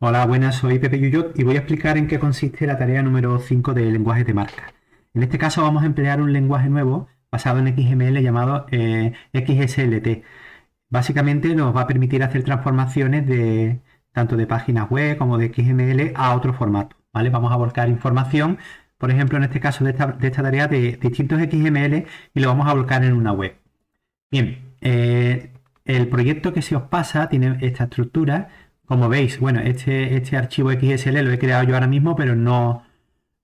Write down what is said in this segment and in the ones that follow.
Hola, buenas, soy Pepe Yuyot y voy a explicar en qué consiste la tarea número 5 de lenguajes de marca. En este caso vamos a emplear un lenguaje nuevo basado en XML llamado XSLT. Básicamente nos va a permitir hacer transformaciones de tanto de páginas web como de XML a otro formato, ¿vale? Vamos a volcar información, por ejemplo, en este caso de esta tarea de distintos XML y lo vamos a volcar en una web. Bien, el proyecto que se os pasa tiene esta estructura. Como veis, bueno, este archivo XSL lo he creado yo ahora mismo, pero no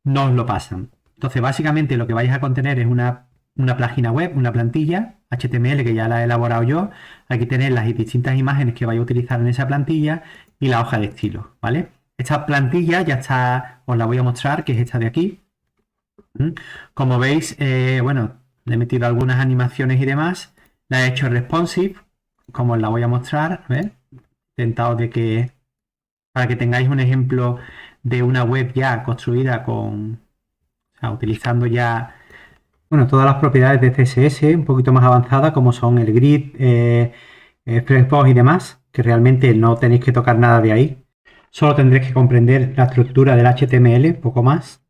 os lo pasan. Entonces, básicamente lo que vais a contener es una página web, una plantilla HTML que ya la he elaborado yo. Aquí tenéis las distintas imágenes que vais a utilizar en esa plantilla y la hoja de estilo, ¿vale? Esta plantilla ya está, os la voy a mostrar, que es esta de aquí. Como veis, bueno, le he metido algunas animaciones y demás. La he hecho responsive, como os la voy a mostrar. ¿Ves? He intentado para que tengáis un ejemplo de una web ya construida o sea, utilizando ya, bueno, todas las propiedades de CSS un poquito más avanzadas, como son el grid, Flexbox y demás, que realmente no tenéis que tocar nada de ahí. Solo tendréis que comprender la estructura del HTML, poco más.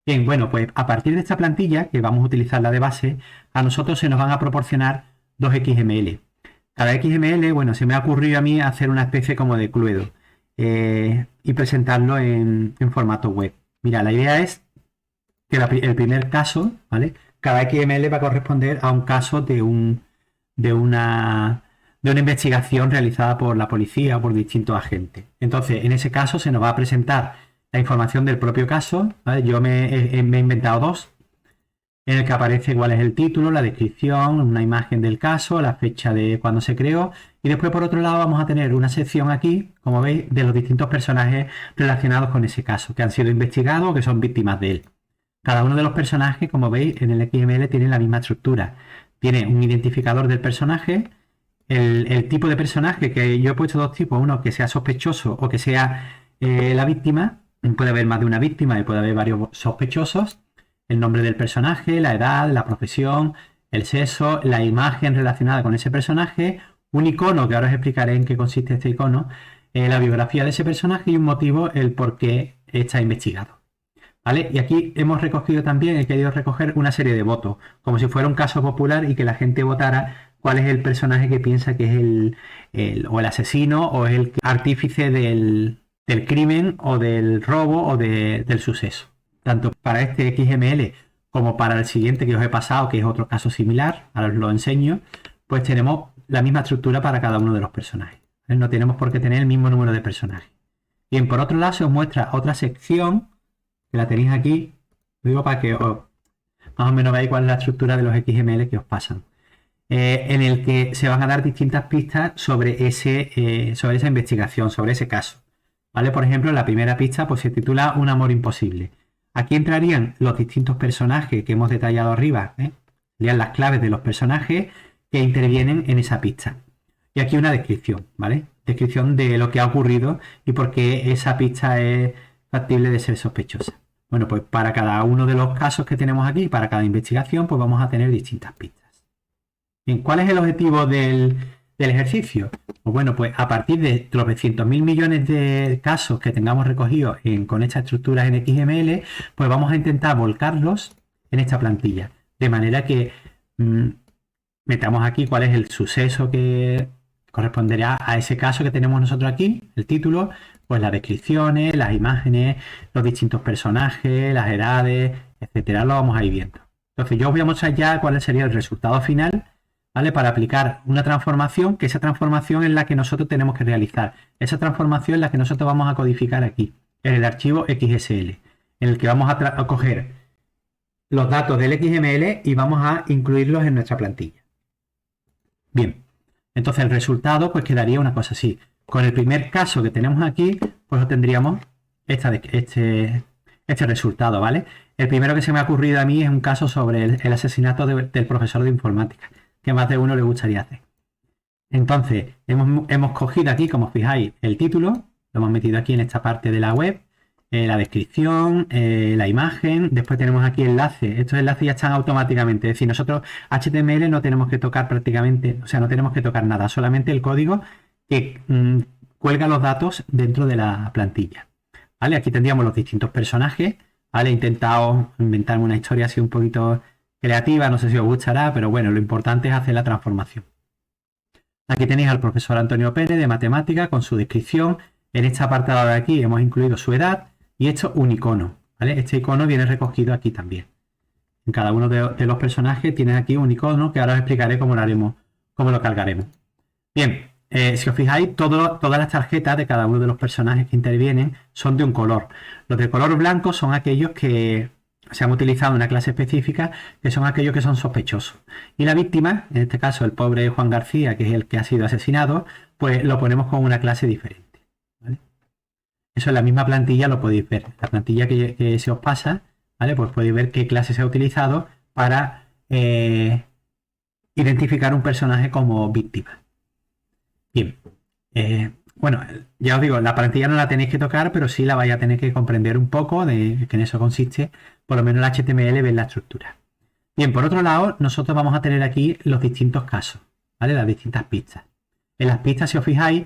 Bien, bueno, pues a partir de esta plantilla, que vamos a utilizarla de base, a nosotros se nos van a proporcionar dos XML. Cada XML, bueno, se me ha ocurrido a mí hacer una especie como de Cluedo y presentarlo en formato web. Mira, la idea es que el primer caso, ¿vale? Cada XML va a corresponder a un caso de una investigación realizada por la policía o por distintos agentes. Entonces, en ese caso se nos va a presentar la información del propio caso, ¿vale? Yo me he inventado dos, en el que aparece cuál es el título, la descripción, una imagen del caso, la fecha de cuando se creó, y después por otro lado vamos a tener una sección aquí, como veis, de los distintos personajes relacionados con ese caso, que han sido investigados o que son víctimas de él. Cada uno de los personajes, como veis, en el XML tiene la misma estructura. Tiene un identificador del personaje, el tipo de personaje, que yo he puesto dos tipos, uno que sea sospechoso o que sea la víctima. Puede haber más de una víctima y puede haber varios sospechosos. El nombre del personaje, la edad, la profesión, el sexo, la imagen relacionada con ese personaje, un icono, que ahora os explicaré en qué consiste este icono, la biografía de ese personaje y un motivo, el por qué está investigado. ¿Vale? Y aquí hemos recogido también, he querido recoger una serie de votos, como si fuera un caso popular y que la gente votara cuál es el personaje que piensa que es o el asesino o es el artífice del crimen o del robo o del suceso. Tanto para este XML como para el siguiente que os he pasado, que es otro caso similar, ahora os lo enseño, pues tenemos la misma estructura para cada uno de los personajes. No tenemos por qué tener el mismo número de personajes. Bien, por otro lado se os muestra otra sección que la tenéis aquí, lo digo para que más o menos veáis cuál es la estructura de los XML que os pasan, en el que se van a dar distintas pistas sobre esa investigación, sobre ese caso. ¿Vale? Por ejemplo, la primera pista pues, se titula Un amor imposible. Aquí entrarían los distintos personajes que hemos detallado arriba, serían las claves de los personajes que intervienen en esa pista. Y aquí una descripción, ¿vale? Descripción de lo que ha ocurrido y por qué esa pista es factible de ser sospechosa. Bueno, pues para cada uno de los casos que tenemos aquí, para cada investigación, pues vamos a tener distintas pistas. Bien, ¿cuál es el objetivo del ejercicio? Pues bueno, pues a partir de tropecientos mil millones de casos que tengamos recogidos con estas estructuras en XML, pues vamos a intentar volcarlos en esta plantilla. De manera que metamos aquí cuál es el suceso que corresponderá a ese caso que tenemos nosotros aquí, el título, pues las descripciones, las imágenes, los distintos personajes, las edades, etcétera. Lo vamos a ir viendo. Entonces yo os voy a mostrar ya cuál sería el resultado final, ¿vale? Para aplicar una transformación, que esa transformación es la que nosotros tenemos que realizar. Esa transformación es la que nosotros vamos a codificar aquí, en el archivo XSL, en el que vamos a coger los datos del XML y vamos a incluirlos en nuestra plantilla. Bien, entonces el resultado pues quedaría una cosa así. Con el primer caso que tenemos aquí, pues obtendríamos este resultado, ¿vale? El primero que se me ha ocurrido a mí es un caso sobre el asesinato del profesor de informática, que más de uno le gustaría hacer. Entonces, hemos cogido aquí, como os fijáis, el título, lo hemos metido aquí en esta parte de la web, la descripción, la imagen, después tenemos aquí enlaces. Estos enlaces ya están automáticamente, es decir, nosotros HTML no tenemos que tocar prácticamente, o sea, no tenemos que tocar nada, solamente el código que cuelga los datos dentro de la plantilla. ¿Vale? Aquí tendríamos los distintos personajes. ¿Vale? He intentado inventarme una historia así un poquito creativa, no sé si os gustará, pero bueno, lo importante es hacer la transformación. Aquí tenéis al profesor Antonio Pérez de matemática con su descripción. En este apartado de aquí hemos incluido su edad y hecho un icono. ¿Vale? Este icono viene recogido aquí también. En cada uno de los personajes tienen aquí un icono que ahora os explicaré cómo lo haremos, cómo lo cargaremos. Bien, si os fijáis, todas las tarjetas de cada uno de los personajes que intervienen son de un color. Los de color blanco son aquellos que se han utilizado en una clase específica, que son aquellos que son sospechosos. Y la víctima, en este caso el pobre Juan García, que es el que ha sido asesinado, pues lo ponemos con una clase diferente. ¿Vale? Eso en la misma plantilla lo podéis ver. La plantilla que se os pasa, ¿vale? Pues podéis ver qué clase se ha utilizado para identificar un personaje como víctima. Bien, bueno, ya os digo, la plantilla no la tenéis que tocar, pero sí la vais a tener que comprender un poco de que en eso consiste, por lo menos el HTML, ver la estructura. Bien, por otro lado, nosotros vamos a tener aquí los distintos casos, ¿vale? Las distintas pistas. En las pistas, si os fijáis,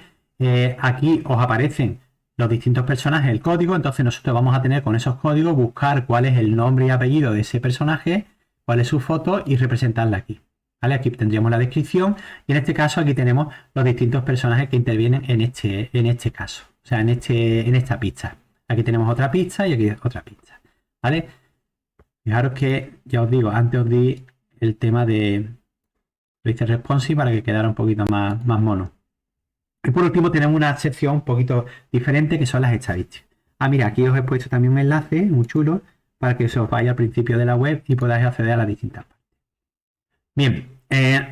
aquí os aparecen los distintos personajes, el código, entonces nosotros vamos a tener con esos códigos buscar cuál es el nombre y apellido de ese personaje, cuál es su foto y representarla aquí. ¿Vale? Aquí tendríamos la descripción y en este caso aquí tenemos los distintos personajes que intervienen en este caso, o sea, en esta pista. Aquí tenemos otra pista y aquí otra pista, ¿vale? Fijaros que, ya os digo, antes os di el tema de Racer Responsive para que quedara un poquito más mono. Y por último tenemos una sección un poquito diferente que son las estadísticas. Mira, aquí os he puesto también un enlace muy chulo para que se os vaya al principio de la web y podáis acceder a las distintas partes. Bien,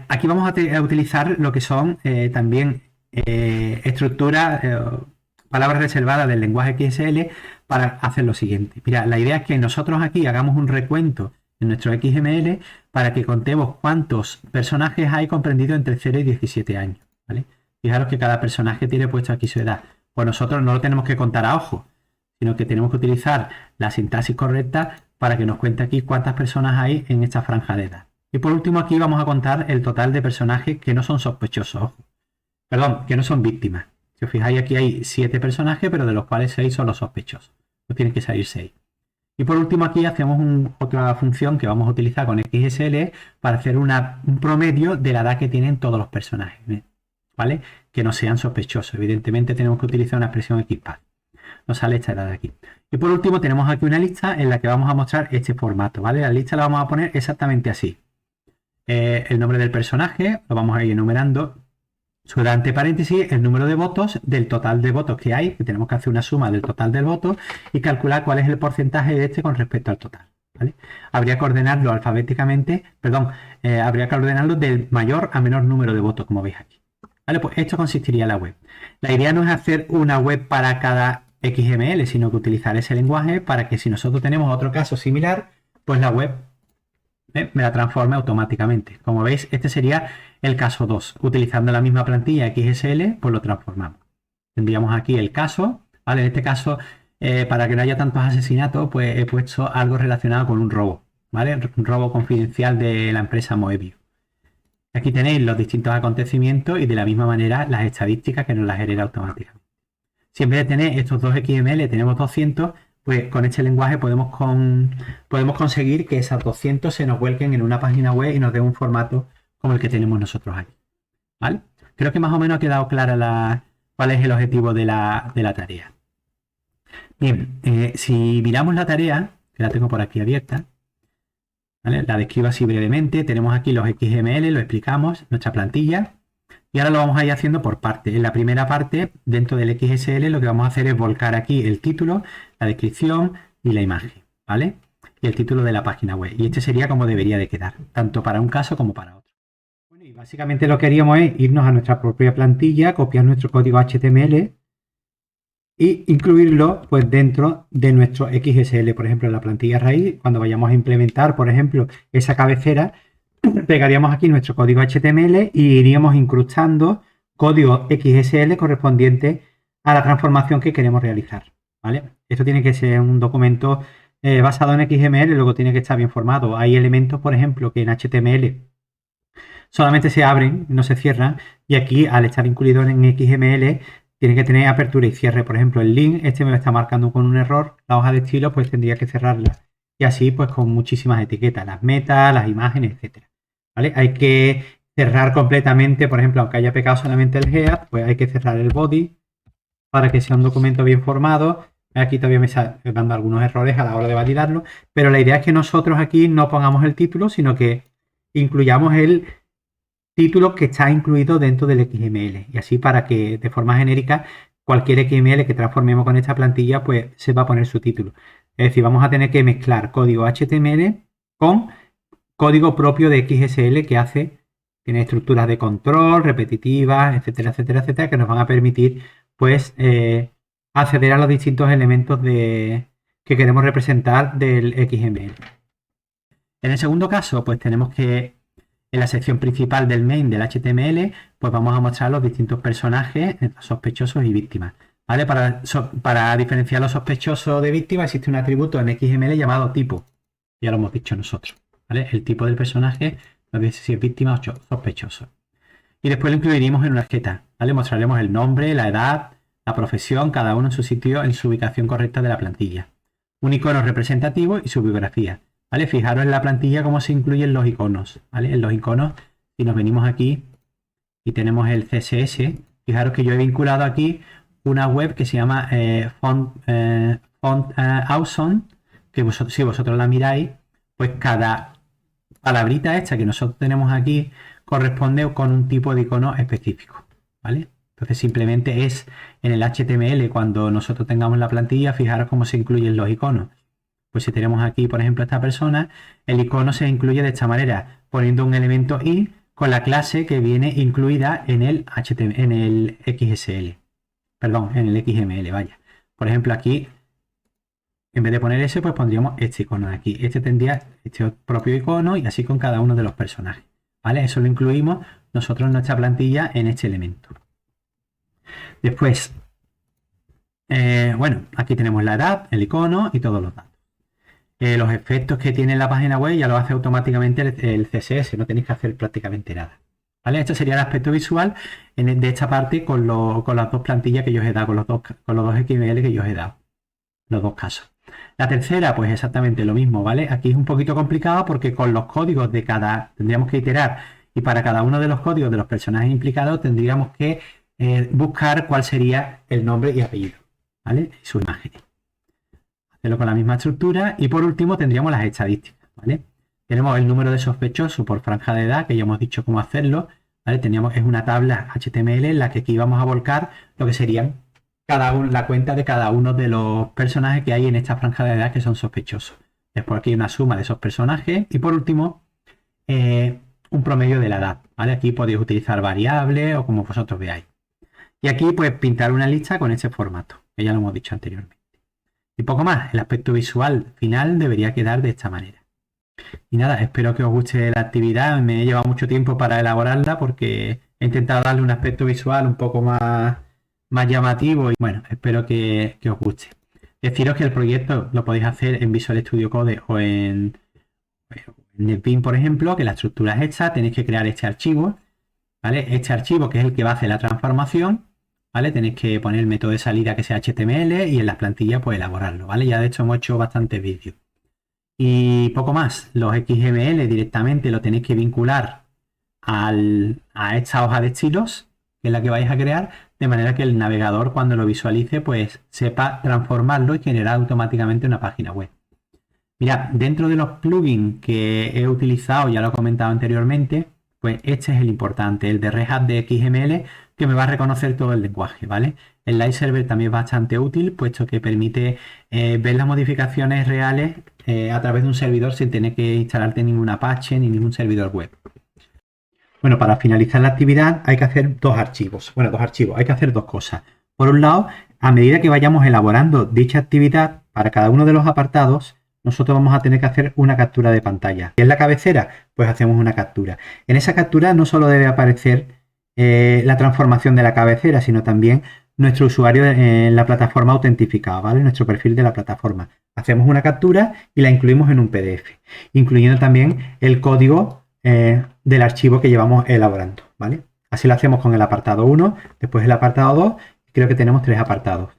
aquí vamos a utilizar lo que son también estructuras, palabras reservadas del lenguaje XSL para hacer lo siguiente. Mira, la idea es que nosotros aquí hagamos un recuento en nuestro XML para que contemos cuántos personajes hay comprendidos entre 0 y 17 años. ¿Vale? Fijaros que cada personaje tiene puesto aquí su edad. Pues nosotros no lo tenemos que contar a ojo, sino que tenemos que utilizar la sintaxis correcta para que nos cuente aquí cuántas personas hay en esta franja de edad. Y por último aquí vamos a contar el total de personajes que no son sospechosos, ojo. Perdón, que no son víctimas. Si os fijáis aquí hay 7 personajes, pero de los cuales 6 son los sospechosos. Pues tienen que salir 6. Y por último aquí hacemos otra función que vamos a utilizar con XSL para hacer un promedio de la edad que tienen todos los personajes, ¿vale? Que no sean sospechosos. Evidentemente tenemos que utilizar una expresión XPath. Nos sale esta edad de aquí. Y por último tenemos aquí una lista en la que vamos a mostrar este formato, ¿vale? La lista la vamos a poner exactamente así. El nombre del personaje, lo vamos a ir enumerando, su edad entre paréntesis, el número de votos, del total de votos que hay, que tenemos que hacer una suma del total del voto y calcular cuál es el porcentaje de este con respecto al total. ¿Vale? Habría que ordenarlo alfabéticamente, habría que ordenarlo del mayor a menor número de votos, como veis aquí. ¿Vale? Pues esto consistiría en la web. La idea no es hacer una web para cada XML, sino que utilizar ese lenguaje para que si nosotros tenemos otro caso similar, pues la web me la transforme automáticamente. Como veis, este sería el caso 2. Utilizando la misma plantilla XSL, pues lo transformamos. Tendríamos aquí el caso, ¿vale? En este caso, para que no haya tantos asesinatos, pues he puesto algo relacionado con un robo, ¿vale? Un robo confidencial de la empresa Moebio. Aquí tenéis los distintos acontecimientos y de la misma manera las estadísticas que nos las genera automáticamente. Si en vez de tener estos dos XML tenemos 200, pues con este lenguaje podemos conseguir que esas 200 se nos vuelquen en una página web y nos dé un formato como el que tenemos nosotros aquí. ¿Vale? Creo que más o menos ha quedado clara cuál es el objetivo de la tarea. Bien, si miramos la tarea, que la tengo por aquí abierta, ¿vale? La describo así brevemente. Tenemos aquí los XML, lo explicamos, nuestra plantilla. Y ahora lo vamos a ir haciendo por partes. En la primera parte, dentro del XSL, lo que vamos a hacer es volcar aquí el título, la descripción y la imagen, ¿vale? Y el título de la página web. Y este sería como debería de quedar, tanto para un caso como para otro. Bueno, y básicamente lo que haríamos es irnos a nuestra propia plantilla, copiar nuestro código HTML y incluirlo pues dentro de nuestro XSL. Por ejemplo, en la plantilla raíz, cuando vayamos a implementar, por ejemplo, esa cabecera, pegaríamos aquí nuestro código HTML y iríamos incrustando código XSL correspondiente a la transformación que queremos realizar, ¿vale? Esto tiene que ser un documento basado en XML, luego tiene que estar bien formado. Hay elementos, por ejemplo, que en HTML solamente se abren, no se cierran, y aquí al estar incluido en XML tiene que tener apertura y cierre. Por ejemplo, el link, este me está marcando con un error, la hoja de estilo, pues tendría que cerrarla. Y así, pues con muchísimas etiquetas, las metas, las imágenes, etcétera. ¿Vale? Hay que cerrar completamente, por ejemplo, aunque haya pecado solamente el head, pues hay que cerrar el body para que sea un documento bien formado. Aquí todavía me están dando algunos errores a la hora de validarlo, pero la idea es que nosotros aquí no pongamos el título, sino que incluyamos el título que está incluido dentro del XML. Y así para que de forma genérica cualquier XML que transformemos con esta plantilla, pues se va a poner su título. Es decir, vamos a tener que mezclar código HTML con código propio de XSL que tiene estructuras de control, repetitivas, etcétera, etcétera, etcétera, que nos van a permitir pues acceder a los distintos elementos que queremos representar del XML. En el segundo caso, pues tenemos que en la sección principal del main del HTML, pues vamos a mostrar los distintos personajes sospechosos y víctimas. ¿Vale? Para diferenciar los sospechosos de víctimas existe un atributo en XML llamado tipo. Ya lo hemos dicho nosotros. ¿Vale? El tipo del personaje nos dice si es víctima o sospechoso. Y después lo incluiremos en una etiqueta. ¿Vale? Mostraremos el nombre, la edad, la profesión, cada uno en su sitio, en su ubicación correcta de la plantilla. Un icono representativo y su biografía. ¿Vale? Fijaros en la plantilla cómo se incluyen los iconos. ¿Vale? En los iconos, si nos venimos aquí y tenemos el CSS, fijaros que yo he vinculado aquí una web que se llama Font Awesome, que si vosotros la miráis, pues cada palabrita esta que nosotros tenemos aquí corresponde con un tipo de icono específico, ¿vale? Entonces simplemente es en el HTML, cuando nosotros tengamos la plantilla, fijaros cómo se incluyen los iconos. Pues si tenemos aquí, por ejemplo, esta persona, el icono se incluye de esta manera, poniendo un elemento i con la clase que viene incluida en el HTML, en el XSL. Perdón, en el XML, vaya. Por ejemplo, aquí, en vez de poner ese, pues pondríamos este icono de aquí. Este tendría este propio icono y así con cada uno de los personajes. ¿Vale? Eso lo incluimos nosotros en nuestra plantilla en este elemento. Después, bueno, aquí tenemos la edad, el icono y todos los datos. Los efectos que tiene la página web ya lo hace automáticamente el CSS, no tenéis que hacer prácticamente nada. ¿Vale? Este sería el aspecto visual de esta parte con las dos plantillas que yo os he dado, con los dos XML que yo os he dado. Los dos casos. La tercera, pues exactamente lo mismo, ¿vale? Aquí es un poquito complicado porque con los códigos de tendríamos que iterar y para cada uno de los códigos de los personajes implicados tendríamos que buscar cuál sería el nombre y apellido, ¿vale? Y sus imágenes. Hacerlo con la misma estructura y por último tendríamos las estadísticas, ¿vale? Tenemos el número de sospechosos por franja de edad, que ya hemos dicho cómo hacerlo, ¿vale? Es una tabla HTML en la que aquí vamos a volcar lo que serían la cuenta de cada uno de los personajes que hay en esta franja de edad que son sospechosos. Después aquí hay una suma de esos personajes y por último un promedio de la edad, ¿vale? Aquí podéis utilizar variables o como vosotros veáis. Y aquí pues pintar una lista con este formato, que ya lo hemos dicho anteriormente. Y poco más, el aspecto visual final debería quedar de esta manera. Y nada, espero que os guste la actividad. Me he llevado mucho tiempo para elaborarla porque he intentado darle un aspecto visual un poco más llamativo y bueno, espero que os guste. Deciros que el proyecto lo podéis hacer en Visual Studio Code o en NetBeans, por ejemplo, que la estructura es esta, tenéis que crear este archivo, ¿vale? Este archivo que es el que va a hacer la transformación, ¿vale? Tenéis que poner el método de salida que sea HTML y en las plantillas pues elaborarlo, ¿vale? Ya de hecho hemos hecho bastantes vídeos. Y poco más, los XML directamente lo tenéis que vincular a esta hoja de estilos, que es la que vais a crear, de manera que el navegador cuando lo visualice pues sepa transformarlo y generar automáticamente una página web. Mirad, dentro de los plugins que he utilizado, ya lo he comentado anteriormente, pues este es el importante, el de Red Hat de XML, que me va a reconocer todo el lenguaje, ¿vale? El Live Server también es bastante útil, puesto que permite ver las modificaciones reales a través de un servidor sin tener que instalarte ningún Apache ni ningún servidor web. Bueno, para finalizar la actividad hay que hacer dos archivos. Bueno, hay que hacer dos cosas. Por un lado, a medida que vayamos elaborando dicha actividad, para cada uno de los apartados, nosotros vamos a tener que hacer una captura de pantalla. ¿Y en la cabecera? Pues hacemos una captura. En esa captura no solo debe aparecer la transformación de la cabecera, sino también nuestro usuario en la plataforma autentificado, ¿vale? Nuestro perfil de la plataforma. Hacemos una captura y la incluimos en un PDF, incluyendo también el código del archivo que llevamos elaborando, ¿vale? Así lo hacemos con el apartado 1, después el apartado 2, creo que tenemos 3 apartados.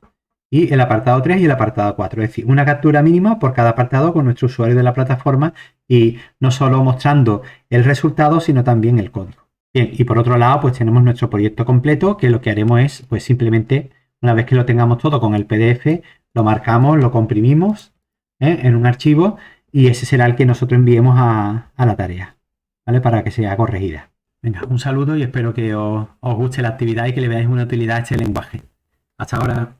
Y el apartado 3 y el apartado 4, es decir, una captura mínima por cada apartado con nuestro usuario de la plataforma y no solo mostrando el resultado, sino también el código. Bien, y por otro lado, pues tenemos nuestro proyecto completo, que lo que haremos es, pues simplemente, una vez que lo tengamos todo con el PDF, lo marcamos, lo comprimimos en un archivo y ese será el que nosotros enviemos a la tarea, ¿vale? Para que sea corregida. Venga, un saludo y espero que os guste la actividad y que le veáis una utilidad a este lenguaje. Hasta ahora.